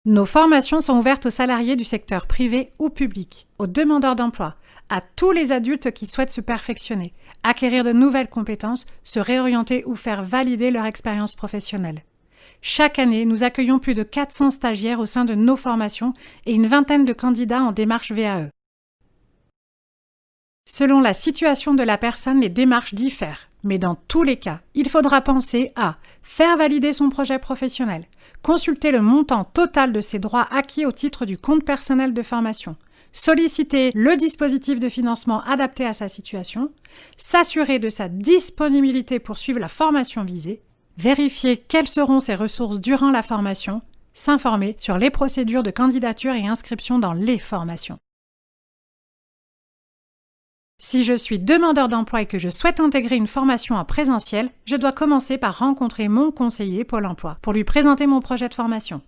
Nos formations sont ouvertes aux salariés du secteur privé ou public, aux demandeurs d'emploi, à tous les adultes qui souhaitent se perfectionner, acquérir de nouvelles compétences, se réorienter ou faire valider leur expérience professionnelle. Chaque année, nous accueillons plus de 400 stagiaires au sein de nos formations et une vingtaine de candidats en démarche VAE. Selon la situation de la personne, les démarches diffèrent, mais dans tous les cas, il faudra penser à faire valider son projet professionnel, consulter le montant total de ses droits acquis au titre du compte personnel de formation, solliciter le dispositif de financement adapté à sa situation, s'assurer de sa disponibilité pour suivre la formation visée, vérifier quelles seront ses ressources durant la formation, s'informer sur les procédures de candidature et inscription dans les formations. Si je suis demandeur d'emploi et que je souhaite intégrer une formation en présentiel, je dois commencer par rencontrer mon conseiller Pôle emploi pour lui présenter mon projet de formation.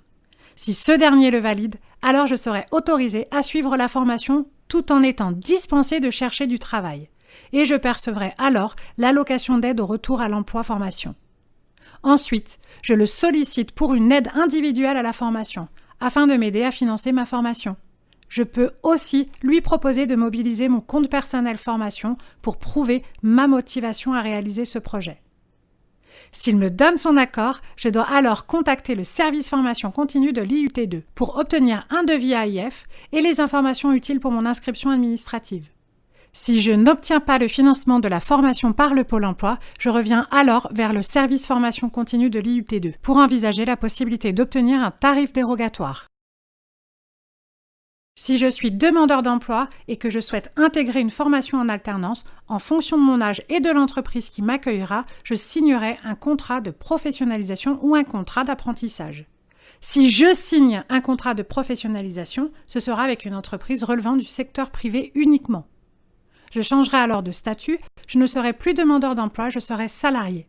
Si ce dernier le valide, alors je serai autorisée à suivre la formation tout en étant dispensée de chercher du travail. Et je percevrai alors l'allocation d'aide au retour à l'emploi formation. Ensuite, je le sollicite pour une aide individuelle à la formation, afin de m'aider à financer ma formation. Je peux aussi lui proposer de mobiliser mon compte personnel formation pour prouver ma motivation à réaliser ce projet. S'il me donne son accord, je dois alors contacter le service formation continue de l'IUT2 pour obtenir un devis AIF et les informations utiles pour mon inscription administrative. Si je n'obtiens pas le financement de la formation par le Pôle emploi, je reviens alors vers le service formation continue de l'IUT2 pour envisager la possibilité d'obtenir un tarif dérogatoire. Si je suis demandeur d'emploi et que je souhaite intégrer une formation en alternance, en fonction de mon âge et de l'entreprise qui m'accueillera, je signerai un contrat de professionnalisation ou un contrat d'apprentissage. Si je signe un contrat de professionnalisation, ce sera avec une entreprise relevant du secteur privé uniquement. Je changerai alors de statut, je ne serai plus demandeur d'emploi, je serai salarié.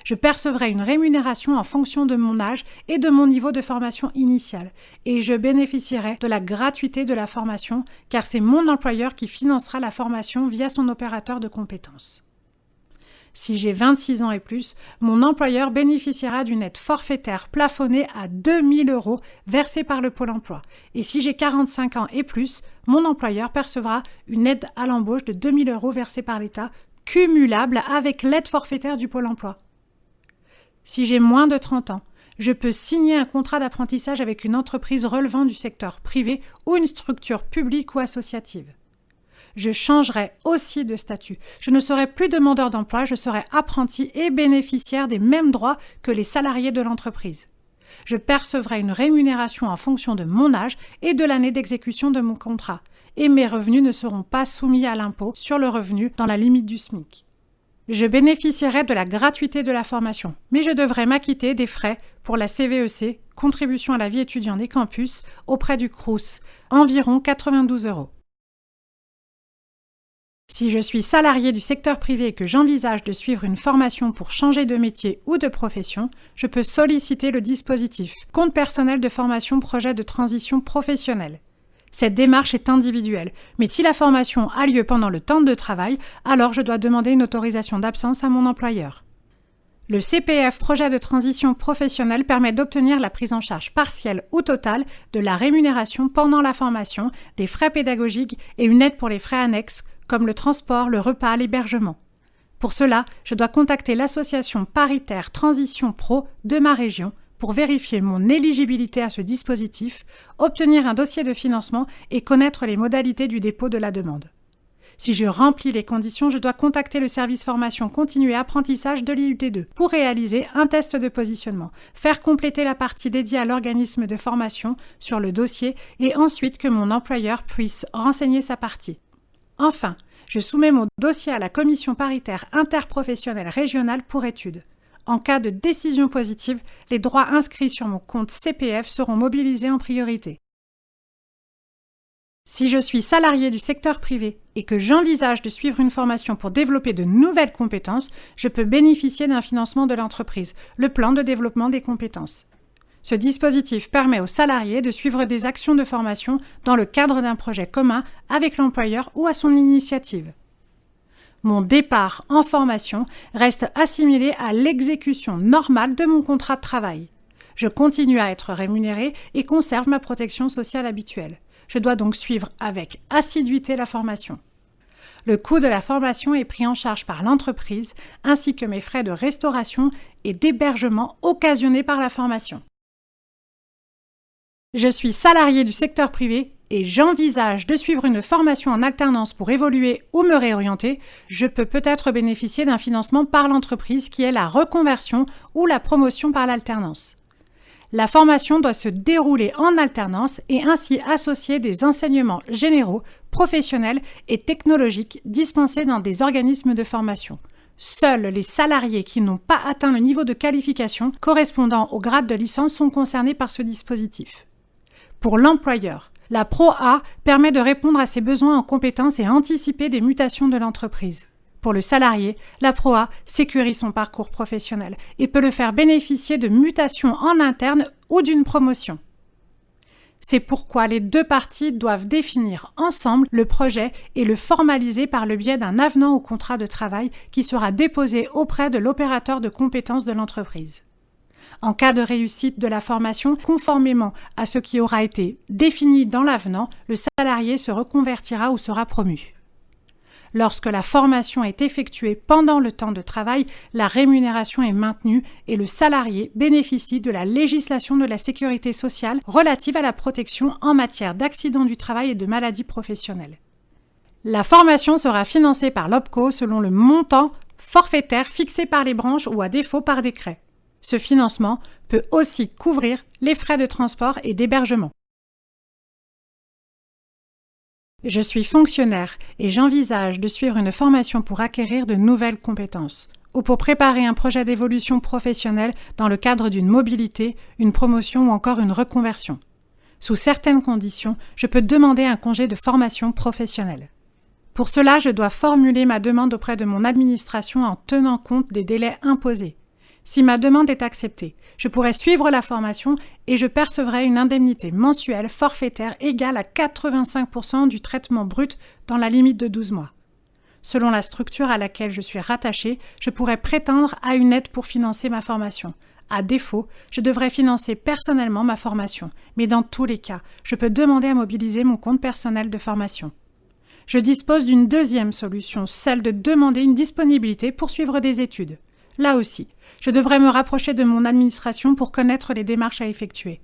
Je percevrai une rémunération en fonction de mon âge et de mon niveau de formation initiale, et je bénéficierai de la gratuité de la formation, car c'est mon employeur qui financera la formation via son opérateur de compétences. Si j'ai 26 ans et plus, mon employeur bénéficiera d'une aide forfaitaire plafonnée à 2 000 € versée par le Pôle emploi. Et si j'ai 45 ans et plus, mon employeur percevra une aide à l'embauche de 2 000 € versée par l'État, cumulable avec l'aide forfaitaire du Pôle emploi. Si j'ai moins de 30 ans, je peux signer un contrat d'apprentissage avec une entreprise relevant du secteur privé ou une structure publique ou associative. Je changerai aussi de statut. Je ne serai plus demandeur d'emploi, je serai apprenti et bénéficiaire des mêmes droits que les salariés de l'entreprise. Je percevrai une rémunération en fonction de mon âge et de l'année d'exécution de mon contrat, et mes revenus ne seront pas soumis à l'impôt sur le revenu dans la limite du SMIC. Je bénéficierai de la gratuité de la formation, mais je devrai m'acquitter des frais pour la CVEC, contribution à la vie étudiante des campus, auprès du CROUS, environ 92 €. Si je suis salarié du secteur privé et que j'envisage de suivre une formation pour changer de métier ou de profession, je peux solliciter le dispositif Compte personnel de formation projet de transition professionnelle. Cette démarche est individuelle, mais si la formation a lieu pendant le temps de travail, alors je dois demander une autorisation d'absence à mon employeur. Le CPF projet de transition professionnelle permet d'obtenir la prise en charge partielle ou totale de la rémunération pendant la formation, des frais pédagogiques et une aide pour les frais annexes comme le transport, le repas, l'hébergement. Pour cela, je dois contacter l'association paritaire Transition Pro de ma région pour vérifier mon éligibilité à ce dispositif, obtenir un dossier de financement et connaître les modalités du dépôt de la demande. Si je remplis les conditions, je dois contacter le service formation continue et apprentissage de l'IUT2 pour réaliser un test de positionnement, faire compléter la partie dédiée à l'organisme de formation sur le dossier et ensuite que mon employeur puisse renseigner sa partie. Enfin, je soumets mon dossier à la commission paritaire interprofessionnelle régionale pour étude. En cas de décision positive, les droits inscrits sur mon compte CPF seront mobilisés en priorité. Si je suis salarié du secteur privé et que j'envisage de suivre une formation pour développer de nouvelles compétences, je peux bénéficier d'un financement de l'entreprise, le plan de développement des compétences. Ce dispositif permet aux salariés de suivre des actions de formation dans le cadre d'un projet commun avec l'employeur ou à son initiative. Mon départ en formation reste assimilé à l'exécution normale de mon contrat de travail. Je continue à être rémunérée et conserve ma protection sociale habituelle. Je dois donc suivre avec assiduité la formation. Le coût de la formation est pris en charge par l'entreprise, ainsi que mes frais de restauration et d'hébergement occasionnés par la formation. Je suis salariée du secteur privé et j'envisage de suivre une formation en alternance pour évoluer ou me réorienter. Je peux peut-être bénéficier d'un financement par l'entreprise qui est la reconversion ou la promotion par l'alternance. La formation doit se dérouler en alternance et ainsi associer des enseignements généraux, professionnels et technologiques dispensés dans des organismes de formation. Seuls les salariés qui n'ont pas atteint le niveau de qualification correspondant au grade de licence sont concernés par ce dispositif. Pour l'employeur, la Pro-A permet de répondre à ses besoins en compétences et anticiper des mutations de l'entreprise. Pour le salarié, la Pro-A sécurise son parcours professionnel et peut le faire bénéficier de mutations en interne ou d'une promotion. C'est pourquoi les deux parties doivent définir ensemble le projet et le formaliser par le biais d'un avenant au contrat de travail qui sera déposé auprès de l'opérateur de compétences de l'entreprise. En cas de réussite de la formation, conformément à ce qui aura été défini dans l'avenant, le salarié se reconvertira ou sera promu. Lorsque la formation est effectuée pendant le temps de travail, la rémunération est maintenue et le salarié bénéficie de la législation de la sécurité sociale relative à la protection en matière d'accidents du travail et de maladies professionnelles. La formation sera financée par l'OPCO selon le montant forfaitaire fixé par les branches ou à défaut par décret. Ce financement peut aussi couvrir les frais de transport et d'hébergement. Je suis fonctionnaire et j'envisage de suivre une formation pour acquérir de nouvelles compétences ou pour préparer un projet d'évolution professionnelle dans le cadre d'une mobilité, une promotion ou encore une reconversion. Sous certaines conditions, je peux demander un congé de formation professionnelle. Pour cela, je dois formuler ma demande auprès de mon administration en tenant compte des délais imposés. Si ma demande est acceptée, je pourrai suivre la formation et je percevrai une indemnité mensuelle forfaitaire égale à 85% du traitement brut dans la limite de 12 mois. Selon la structure à laquelle je suis rattachée, je pourrai prétendre à une aide pour financer ma formation. À défaut, je devrais financer personnellement ma formation, mais dans tous les cas, je peux demander à mobiliser mon compte personnel de formation. Je dispose d'une deuxième solution, celle de demander une disponibilité pour suivre des études. Là aussi, je devrais me rapprocher de mon administration pour connaître les démarches à effectuer.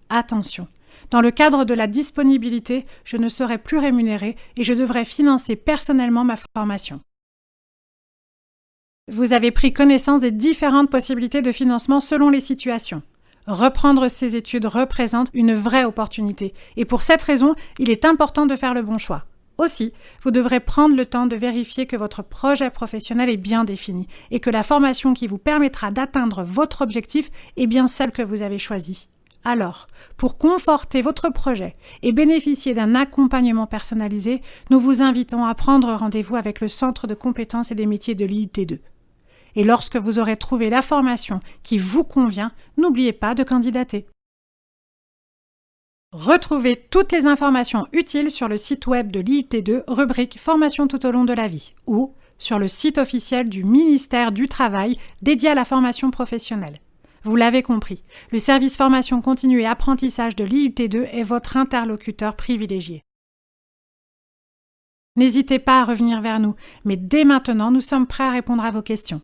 Attention, dans le cadre de la disponibilité, je ne serai plus rémunérée et je devrais financer personnellement ma formation. Vous avez pris connaissance des différentes possibilités de financement selon les situations. Reprendre ces études représente une vraie opportunité et pour cette raison, il est important de faire le bon choix. Aussi, vous devrez prendre le temps de vérifier que votre projet professionnel est bien défini et que la formation qui vous permettra d'atteindre votre objectif est bien celle que vous avez choisie. Alors, pour conforter votre projet et bénéficier d'un accompagnement personnalisé, nous vous invitons à prendre rendez-vous avec le Centre de compétences et des métiers de l'IUT2. Et lorsque vous aurez trouvé la formation qui vous convient, n'oubliez pas de candidater. Retrouvez toutes les informations utiles sur le site web de l'IUT2, rubrique Formation tout au long de la vie, ou sur le site officiel du ministère du Travail dédié à la formation professionnelle. Vous l'avez compris, le service formation continue et apprentissage de l'IUT2 est votre interlocuteur privilégié. N'hésitez pas à revenir vers nous, mais dès maintenant, nous sommes prêts à répondre à vos questions.